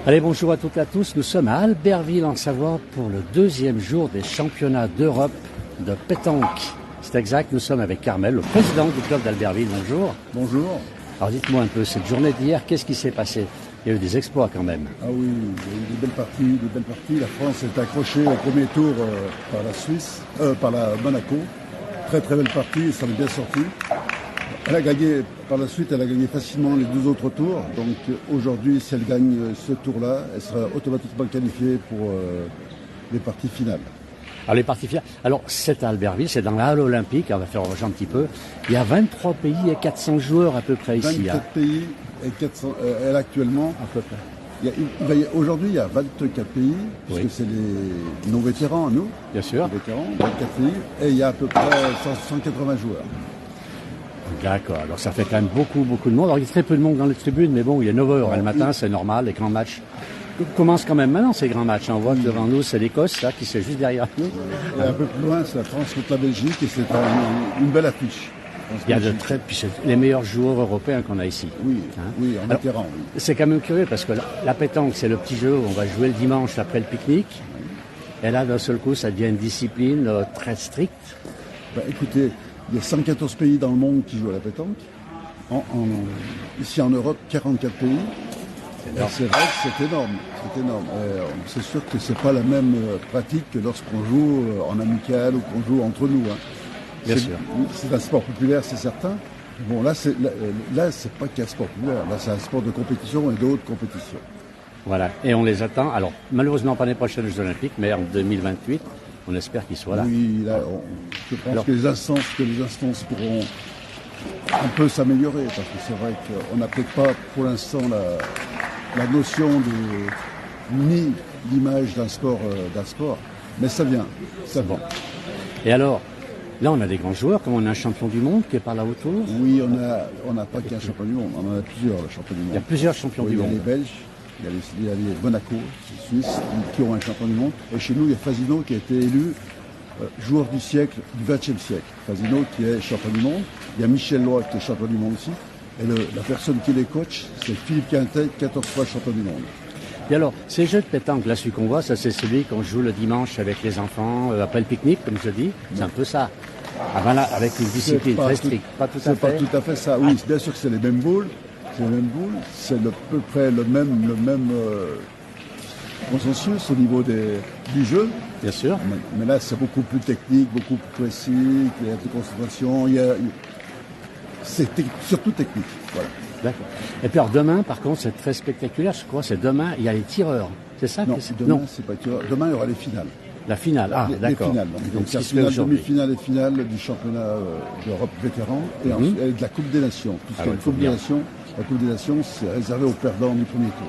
Allez, bonjour à toutes et à tous. Nous sommes à Albertville en Savoie pour le deuxième jour des championnats d'Europe de pétanque. C'est exact, nous sommes avec Carmel, le président du club d'Albertville. Bonjour. Bonjour. Alors dites-moi un peu, cette journée d'hier, qu'est-ce qui s'est passé? Il y a eu des exploits quand même. Ah oui, il y a eu des belles parties. La France est accrochée au premier tour par la Suisse, par la Monaco. Très belle partie, ça m'est bien sorti. Elle a gagné, par la suite, elle a gagné facilement les deux autres tours. Donc aujourd'hui, si elle gagne ce tour-là, elle sera automatiquement qualifiée pour les parties finales. Alors les parties finales, alors c'est à Albertville, c'est dans la halle olympique, on va faire rejoindre un petit peu. Il y a 23 pays et 400 joueurs à peu près ici. 24 pays et 400, elle actuellement, à peu près. Aujourd'hui, il y a 24 pays, puisque c'est nos vétérans, nous. Bien sûr. Les vétérans, 24 pays, et il y a à peu près 180 joueurs. D'accord, alors ça fait quand même beaucoup de monde. Alors il y a très peu de monde dans les tribunes, mais bon, il est 9h le matin, c'est normal, les grands matchs commencent quand même maintenant, ces grands matchs. On voit que devant nous, c'est l'Écosse, là, qui c'est juste derrière nous. Et un peu plus loin, c'est la France contre la Belgique, et c'est une belle affiche. Il y a puis c'est les meilleurs joueurs européens qu'on a ici. Oui, oui, en vétéran. Oui. C'est quand même curieux, parce que la pétanque, c'est le petit jeu où on va jouer le dimanche après le pique-nique. Et là, d'un seul coup, ça devient une discipline très stricte. Écoutez, il y a 114 pays dans le monde qui jouent à la pétanque. Ici en Europe, 44 pays. C'est vrai que c'est énorme. C'est sûr que c'est pas la même pratique que lorsqu'on joue en amical ou qu'on joue entre nous. Hein. Bien sûr. C'est un sport populaire, c'est certain. Bon, là, c'est pas qu'un sport populaire. Là, c'est un sport de compétition et d'autres compétitions. Voilà. Et on les attend. Alors, malheureusement, pas les prochaines Jeux Olympiques, mais en 2028. On espère qu'ils soient là. Oui, là, je pense que les instances pourront un peu s'améliorer, parce que c'est vrai qu'on n'a peut-être pas pour l'instant la notion ni l'image d'un sport, mais ça vient, ça va. Et alors, là on a des grands joueurs, comme on a un champion du monde qui est par là autour. Oui, on n'a pas qu'un champion du monde, on en a plusieurs champions du monde. Il y a plusieurs champions du monde. Il y a les Belges. Il y a les Monaco, les Suisses, qui ont un champion du monde. Et chez nous, il y a Fasino qui a été élu joueur du siècle, du XXe siècle. Fasino qui est champion du monde. Il y a Michel Loy qui est champion du monde aussi. Et la personne qui les coach, c'est Philippe Quintet, 14 fois champion du monde. Et alors, ces jeux de pétanque, là, celui qu'on voit, ça c'est celui qu'on joue le dimanche avec les enfants, après le pique-nique, comme je dis. C'est un peu ça. Avant là, avec une discipline très stricte. Pas tout à fait. C'est pas tout à fait ça. Oui, bien sûr que c'est les mêmes boules. C'est à peu près le même consensus au niveau du jeu. Bien sûr. Mais là, c'est beaucoup plus technique, beaucoup plus précis, il y a de concentration, c'est surtout technique. Voilà. D'accord. Et puis alors demain, par contre, c'est très spectaculaire, je crois, c'est demain, il y a les tireurs. C'est ça? Non, demain, c'est pas tireur. Demain, il y aura les finales. La finale, d'accord. Les finales. Donc c'est la finale, demi-finale et finale du championnat d'Europe vétéran et de la Coupe des Nations. Puisque la Coupe des Nations, c'est réservé aux perdants du premier tour.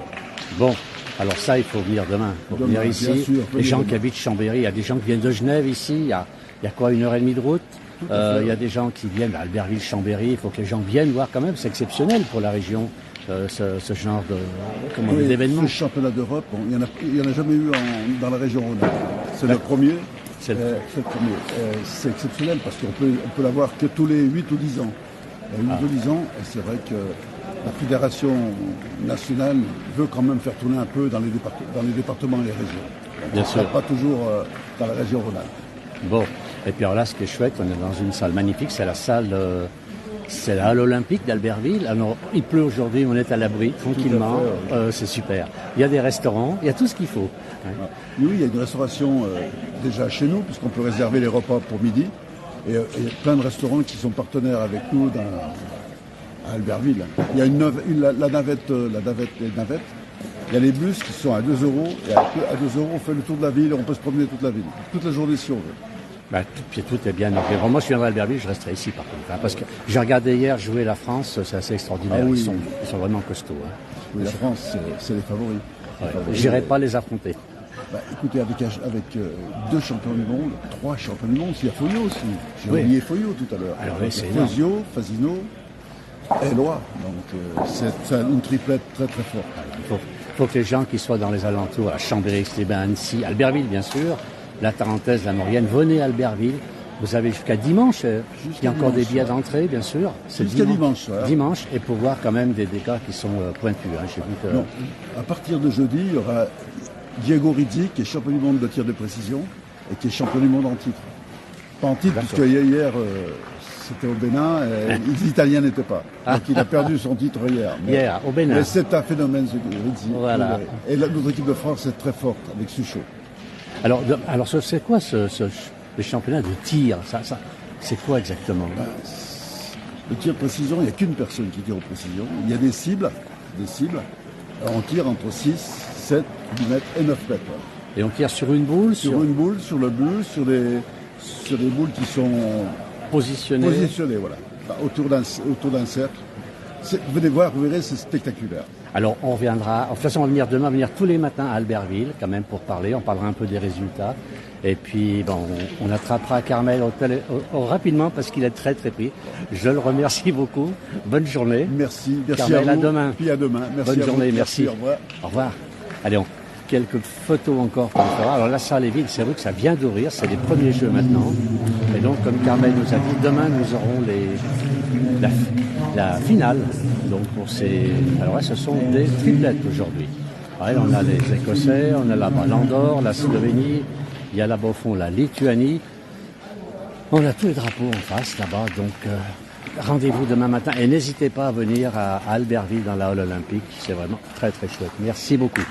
Bon, alors ça, il faut venir demain. Il faut venir ici. Bien sûr, les gens qui habitent Chambéry, il y a des gens qui viennent de Genève ici, il y a quoi, 1h30 de route. Il y a des gens qui viennent à Albertville, Chambéry, il faut que les gens viennent voir quand même, c'est exceptionnel pour la région. Ce genre d'événement. Ce championnat d'Europe, il n'y en a jamais eu dans la région Rhône. C'est le premier. C'est le premier. C'est exceptionnel parce qu'on peut l'avoir que tous les 8 ou 10 ans. 8 ou 10 ans, et c'est vrai que la fédération nationale veut quand même faire tourner un peu dans les départements et les régions. Bien sûr. Pas toujours dans la région Rhône-Alpes. Bon, et puis alors là, ce qui est chouette, on est dans une salle magnifique, c'est la salle... C'est la halle olympique d'Albertville. Alors, il pleut aujourd'hui, on est à l'abri, tranquillement. C'est super. Il y a des restaurants, il y a tout ce qu'il faut. Oui, il y a une restauration déjà chez nous, puisqu'on peut réserver les repas pour midi. Et il y a plein de restaurants qui sont partenaires avec nous à Albertville. Il y a la navette. Il y a les bus qui sont à 2 €. Et à 2 €, on fait le tour de la ville et on peut se promener toute la ville. Toute la journée si on veut. Tout est bien organisé. Moi, je viendrai à Albertville, je resterai ici par contre. Parce que j'ai regardé hier jouer la France, c'est assez extraordinaire. Ah oui. Ils sont vraiment costauds. Hein. Oui, la France, c'est les favoris. Ouais. J'irai pas les affronter. Écoutez, avec 2 champions du monde, 3 champions du monde, il y a Foyot aussi. J'ai oublié Foyot tout à l'heure. Alors oui, c'est Fasino et Loy. Donc c'est une triplette très très forte. Il faut que les gens qui soient dans les alentours, à Chambéry, Aix-les-Bains, Annecy, Albertville bien sûr, la Tarentaise, la Maurienne, venez à Albertville. Vous avez jusqu'à dimanche. Il y a encore des dimanche, billets d'entrée, bien sûr. C'est Jusqu'à dimanche. Voilà. Dimanche, et pour voir quand même des dégâts qui sont pointus. Hein. J'ai vu que... Non. À partir de jeudi, il y aura Diego Rizzi, qui est champion du monde de tir de précision et qui est champion du monde en titre. Pas en titre, puisque hier, c'était au Bénin, et les Italiens n'étaient pas. Donc il a perdu son titre hier. Hier, au Bénin. Mais c'est un phénomène, ce Rizzi. Voilà. Et notre équipe de France est très forte, avec Suchot. Alors c'est quoi le championnat de tir? C'est quoi exactement? Le tir de précision, il n'y a qu'une personne qui tire en précision. Il y a des cibles. On tire entre 6, 7, 10 mètres et 9 mètres. Et on tire sur une boule? Sur une boule, sur le but, sur des boules qui sont positionnées, voilà, autour d'un cercle. Venez voir, vous verrez, c'est spectaculaire. Alors on reviendra, de toute façon on va venir demain, tous les matins à Albertville quand même pour parler, on parlera un peu des résultats. Et puis bon, on attrapera Carmel rapidement parce qu'il est très très pris. Je le remercie beaucoup. Bonne journée. Merci Carmel, à vous. À demain. Puis à demain. Merci. Bonne journée, merci. Au revoir. Au revoir. Allez, quelques photos encore qu'on fera. Alors la salle est vide, c'est vrai que ça vient d'ouvrir, c'est les premiers jeux maintenant. Et donc comme Carmel nous a dit, demain nous aurons la finale. Donc alors là, ce sont des triplettes aujourd'hui. Ouais, on a les Écossais, on a là-bas l'Andorre, la Slovénie, il y a là-bas au fond la Lituanie. On a tous les drapeaux en face là-bas, donc rendez-vous demain matin et n'hésitez pas à venir à Albertville dans la Halle Olympique, c'est vraiment très très chouette. Merci beaucoup.